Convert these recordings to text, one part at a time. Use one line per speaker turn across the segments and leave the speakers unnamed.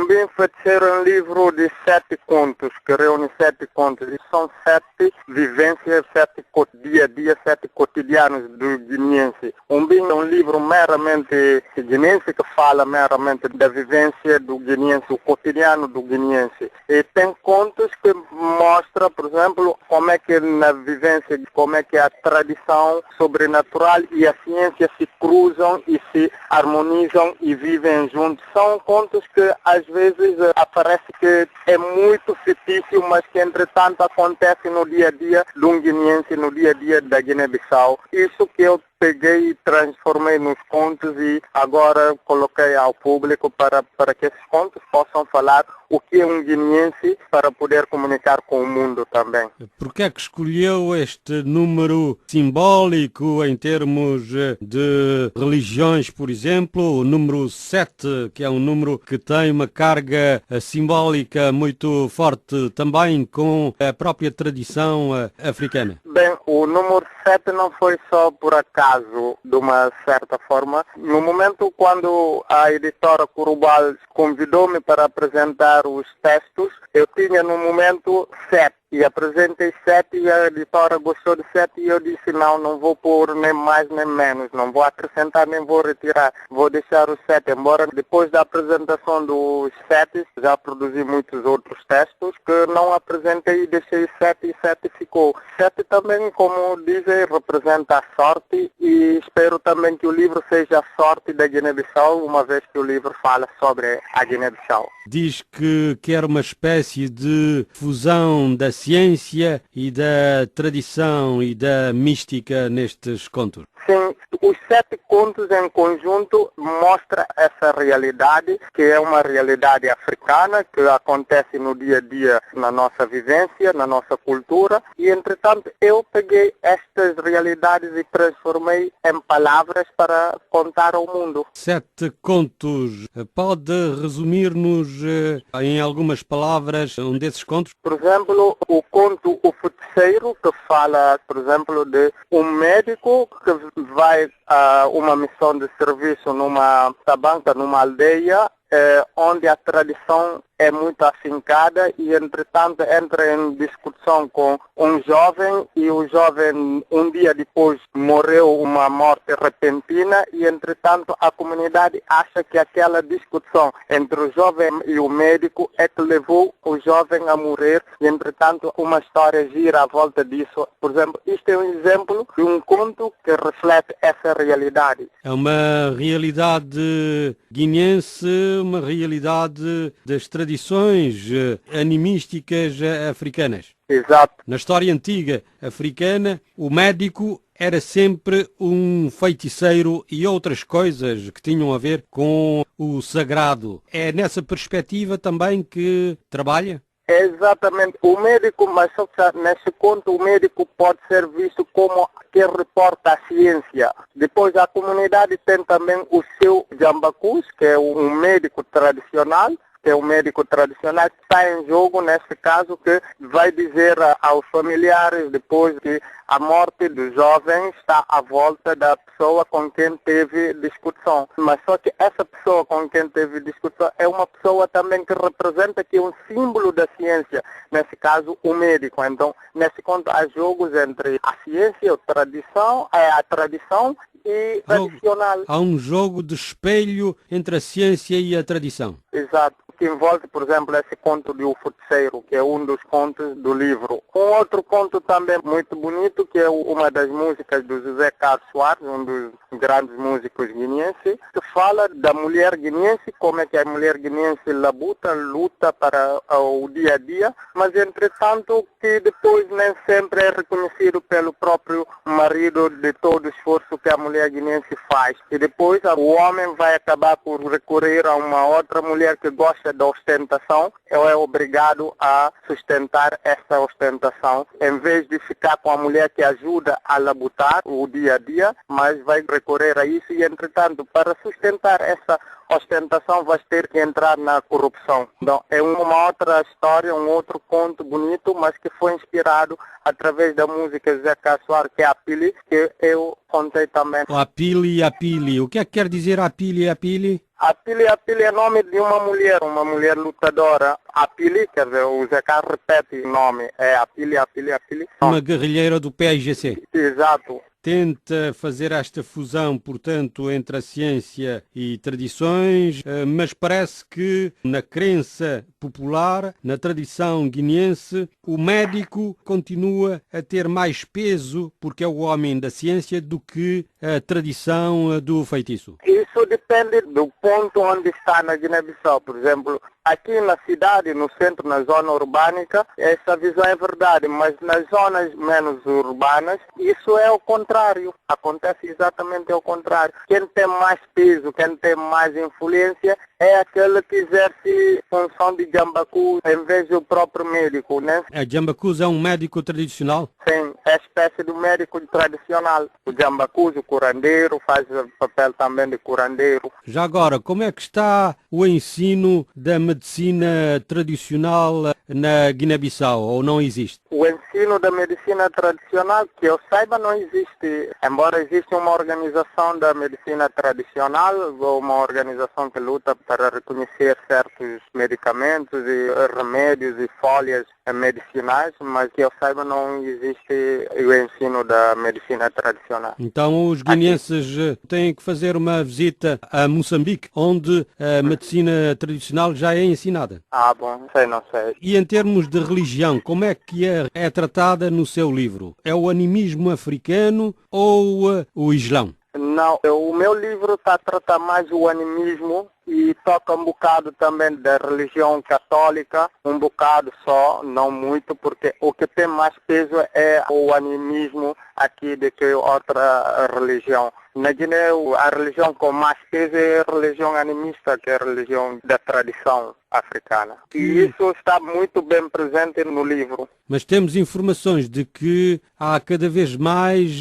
Umbim Feiticeiro é um livro de 7 contos, que reúne 7 contos. E são 7 vivências, 7 dia a dia, 7 cotidianos do guineense. Umbim é um livro meramente guineense, que fala meramente da vivência do guineense, o cotidiano do guineense. E tem contos que mostram, por exemplo, como é que na vivência, como é que a tradição sobrenatural e a ciência se cruzam e se harmonizam e vivem juntos. São contos que às vezes aparece que é muito fictício, mas que entretanto acontece no dia a dia de um guineense, no dia a dia da Guiné-Bissau. Isso que eu peguei e transformei nos contos e agora coloquei ao público para que esses contos possam falar o que é um guineense para poder comunicar com o mundo também.
Por que é que escolheu este número simbólico em termos de religiões, por exemplo, o número 7, que é um número que tem uma carga simbólica muito forte também com a própria tradição africana?
Bem, o número 7 não foi só por acaso, de uma certa forma. No momento quando a editora Curubal convidou-me para apresentar os textos, eu tinha no momento 7. E apresentei 7 e a editora gostou de 7 e eu disse não vou pôr nem mais nem menos, não vou acrescentar nem vou retirar, vou deixar os 7, embora depois da apresentação dos 7 já produzi muitos outros textos que não apresentei e deixei 7 e 7 ficou. 7 também, como dizem, representa a sorte e espero também que o livro seja a sorte da Guiné-Bissau, uma vez que o livro fala sobre a Guiné-Bissau.
Diz que quer uma espécie de fusão da ciência e da tradição e da mística nestes contos.
Sim, os 7 contos em conjunto mostram essa realidade, que é uma realidade africana, que acontece no dia a dia, na nossa vivência, na nossa cultura, e entretanto eu peguei estas realidades e transformei em palavras para contar ao mundo.
7 contos. Pode resumir-nos em algumas palavras um desses contos?
Por exemplo, o conto O Feiticeiro, que fala, por exemplo, de um médico que vai a uma missão de serviço numa tabanca, numa aldeia, onde a tradição é muito afincada e, entretanto, entra em discussão com um jovem e o jovem, um dia depois, morreu uma morte repentina e, entretanto, a comunidade acha que aquela discussão entre o jovem e o médico é que levou o jovem a morrer e, entretanto, uma história gira à volta disso. Por exemplo, isto é um exemplo de um conto que reflete essa realidade.
É uma realidade guineense, uma realidade das tradições animísticas africanas.
Exato.
Na história antiga africana, o médico era sempre um feiticeiro e outras coisas que tinham a ver com o sagrado. É nessa perspectiva também que trabalha?
É exatamente. O médico, mas só que nesse conto o médico pode ser visto como quem reporta a ciência. Depois a comunidade tem também o seu Jambacus, que é um médico tradicional, que está em jogo, nesse caso, que vai dizer aos familiares depois que a morte do jovem está à volta da pessoa com quem teve discussão. Mas só que essa pessoa com quem teve discussão é uma pessoa também que representa que é um símbolo da ciência, nesse caso o médico. Então, nesse conto há jogos entre a ciência, a tradição e tradicional.
Há um jogo de espelho entre a ciência e a tradição.
Exato. Que envolve, por exemplo, esse conto de O Feiticeiro, que é um dos contos do livro. Um outro conto também muito bonito, que é uma das músicas do José Carlos Soares, um dos grandes músicos guineenses, que fala da mulher guineense, como é que a mulher guineense luta para o dia a dia, mas entretanto que depois nem sempre é reconhecido pelo próprio marido de todo o esforço que a mulher guineense faz. E depois o homem vai acabar por recorrer a uma outra mulher que gosta da ostentação, é obrigado a sustentar essa ostentação, em vez de ficar com a mulher que ajuda a labutar o dia a dia, mas vai recorrer a isso e, entretanto, para sustentar essa ostentação vais ter que entrar na corrupção. Então, é uma outra história, um outro conto bonito, mas que foi inspirado através da música Zé Soares, que é a Pili, que eu contei também.
O Apili, Apili. O que é que quer dizer Apili, Apili?
A Pili é nome de uma mulher lutadora. A Pili, quer dizer, o Zé Carlos repete o nome, é a Pili.
Uma guerrilheira do PAIGC.
Exato.
Tenta fazer esta fusão, portanto, entre a ciência e tradições, mas parece que na crença popular, na tradição guineense, o médico continua a ter mais peso, porque é o homem da ciência, do que a tradição do feitiço.
Isso depende do ponto onde está na Guiné-Bissau. Por exemplo, aqui na cidade, no centro, na zona urbânica, essa visão é verdade, mas nas zonas menos urbanas, isso é o contrário. Acontece exatamente ao contrário. Quem tem mais peso, quem tem mais influência, é aquele que exerce função de jambacu em vez do próprio médico, né?
A Jambacus é um médico tradicional?
Sim, é espécie de médico tradicional. O jambacu, o curandeiro, faz o papel também de curandeiro.
Já agora, como é que está o ensino da medicina tradicional na Guiné-Bissau, ou não existe?
O ensino da medicina tradicional, que eu saiba, não existe. Embora exista uma organização da medicina tradicional, uma organização que luta para reconhecer certos medicamentos e remédios e folhas medicinais, mas que eu saiba não existe o ensino da medicina tradicional.
Então os guineenses têm que fazer uma visita a Moçambique, onde a medicina tradicional já é ensinada.
Ah, bom, não sei.
E em termos de religião, como é que é tratada no seu livro? É o animismo africano ou o Islão?
Não, o meu livro está a tratar mais o animismo e toca um bocado também da religião católica, um bocado só, não muito, porque o que tem mais peso é o animismo aqui do que outra religião. Na Guiné, a religião com mais peso é a religião animista, que é a religião da tradição africana. E isso está muito bem presente no livro.
Mas temos informações de que há cada vez mais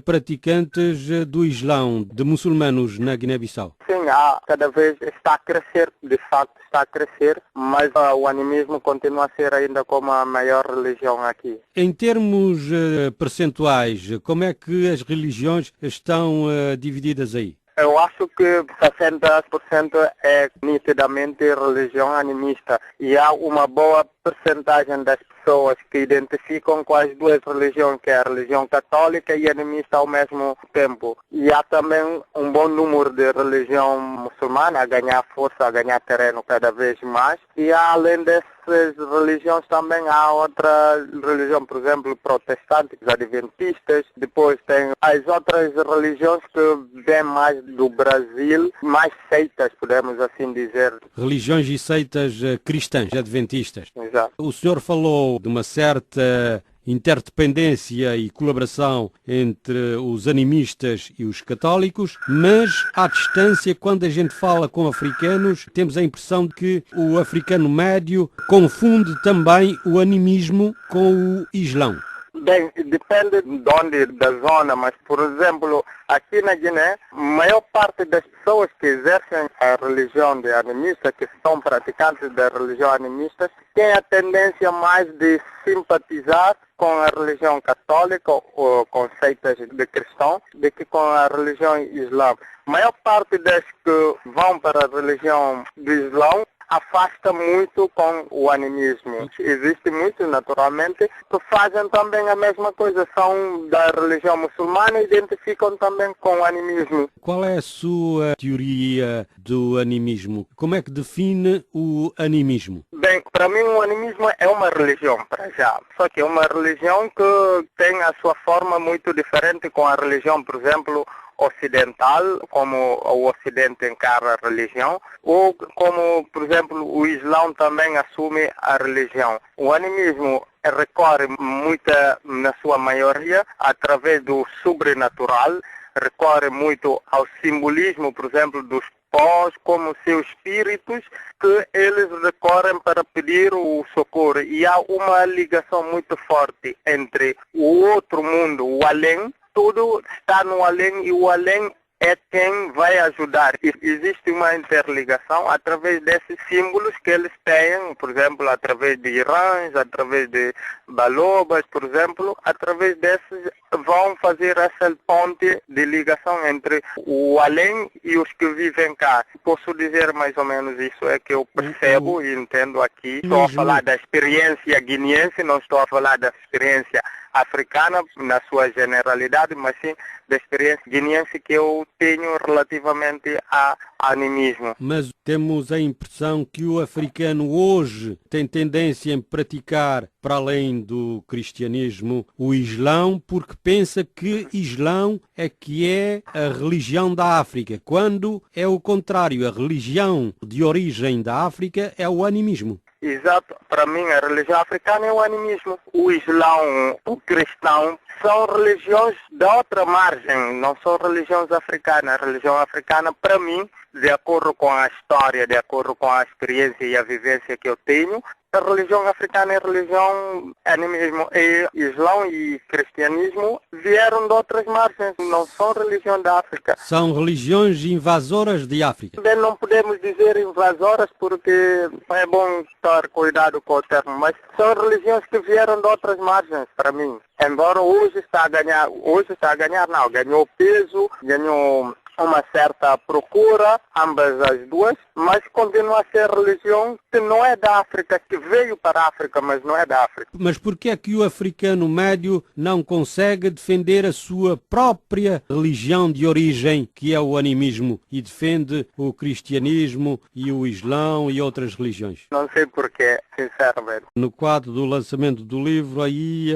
praticantes do Islão, de muçulmanos na Guiné-Bissau.
Sim, cada vez está a crescer, de facto está a crescer, mas o animismo continua a ser ainda como a maior religião aqui.
Em termos percentuais, como é que as religiões estão divididas aí?
Eu acho que 60% é nitidamente religião animista e há uma boa percentagem das pessoas que identificam com as duas religiões, que é a religião católica e animista ao mesmo tempo. E há também um bom número de religião muçulmana a ganhar força, a ganhar terreno cada vez mais. E além dessas religiões também há outra religião, por exemplo, protestantes, adventistas. Depois tem as outras religiões que vêm mais do Brasil, mais seitas, podemos assim dizer.
Religiões e seitas cristãs, adventistas.
Exato.
O senhor falou de uma certa interdependência e colaboração entre os animistas e os católicos, mas à distância, quando a gente fala com africanos, temos a impressão de que o africano médio confunde também o animismo com o Islão.
Bem, depende de onde, da zona, mas, por exemplo, aqui na Guiné, a maior parte das pessoas que exercem a religião de animista, que são praticantes da religião animista, têm a tendência mais de simpatizar com a religião católica ou com seitas de cristãos do que com a religião islã. A maior parte das que vão para a religião do Islão afasta muito com o animismo. Existem muitos, naturalmente, que fazem também a mesma coisa. São da religião muçulmana e identificam também com o animismo.
Qual é a sua teoria do animismo? Como é que define o animismo?
Bem, para mim o animismo é uma religião, para já. Só que é uma religião que tem a sua forma muito diferente com a religião, por exemplo, ocidental, como o Ocidente encara a religião, ou como, por exemplo, o Islão também assume a religião. O animismo recorre muito, na sua maioria, através do sobrenatural, recorre muito ao simbolismo, por exemplo, dos pós, como seus espíritos, que eles recorrem para pedir o socorro. E há uma ligação muito forte entre o outro mundo, o além. Tudo está no além e o além é quem vai ajudar. E existe uma interligação através desses símbolos que eles têm, por exemplo, através de rãs, através de balobas, por exemplo, através desses vão fazer essa ponte de ligação entre o além e os que vivem cá. Posso dizer mais ou menos isso, é que eu percebo e entendo aqui. Estou a falar da experiência guineense, não estou a falar da experiência africana na sua generalidade, mas sim da experiência guineense que eu tenho relativamente a animismo.
Mas temos a impressão que o africano hoje tem tendência em praticar, para além do cristianismo, o Islão, porque pensa que Islão é que é a religião da África, quando é o contrário, a religião de origem da África é o animismo.
Exato. Para mim, a religião africana é o animismo. O Islão, o cristão, são religiões de outra margem, não são religiões africanas. A religião africana, para mim, de acordo com a história, de acordo com a experiência e a vivência que eu tenho, a religião africana é religião animismo. E Islão e cristianismo vieram de outras margens, não são religião da África.
São religiões invasoras de África.
Também não podemos dizer invasoras porque é bom estar cuidado com o termo, mas são religiões que vieram de outras margens, para mim. Embora hoje está a ganhar não, ganhou peso, ganhou uma certa procura, ambas as duas, mas continua a ser religião que não é da África, que veio para a África, mas não é da África.
Mas por que é que o africano médio não consegue defender a sua própria religião de origem, que é o animismo, e defende o cristianismo e o islão e outras religiões?
Não sei porquê, sinceramente.
No quadro do lançamento do livro, aí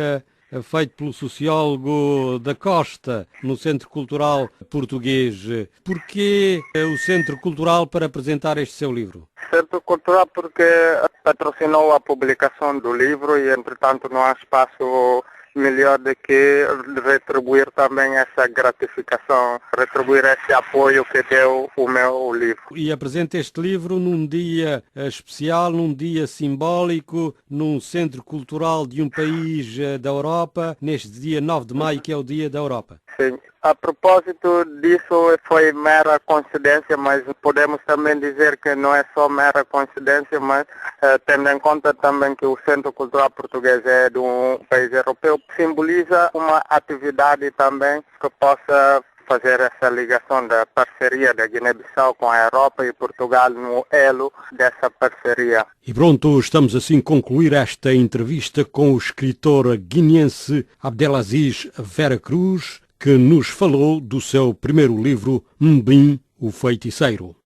feito pelo sociólogo da Costa, no Centro Cultural Português. Porquê o Centro Cultural para apresentar este seu livro?
Centro Cultural porque patrocinou a publicação do livro e, entretanto, não há espaço melhor do que retribuir também essa gratificação, retribuir esse apoio que deu o meu livro.
E apresenta este livro num dia especial, num dia simbólico, num centro cultural de um país da Europa, neste dia 9 de maio, que é o Dia da Europa.
Sim. A propósito disso, foi mera coincidência, mas podemos também dizer que não é só mera coincidência, mas tendo em conta também que o Centro Cultural Português é de um país europeu, simboliza uma atividade também que possa fazer essa ligação da parceria da Guiné-Bissau com a Europa e Portugal no elo dessa parceria.
E pronto, estamos assim a concluir esta entrevista com o escritor guineense Abdelaziz Vera Cruz, que nos falou do seu primeiro livro, Mbim, o Feiticeiro.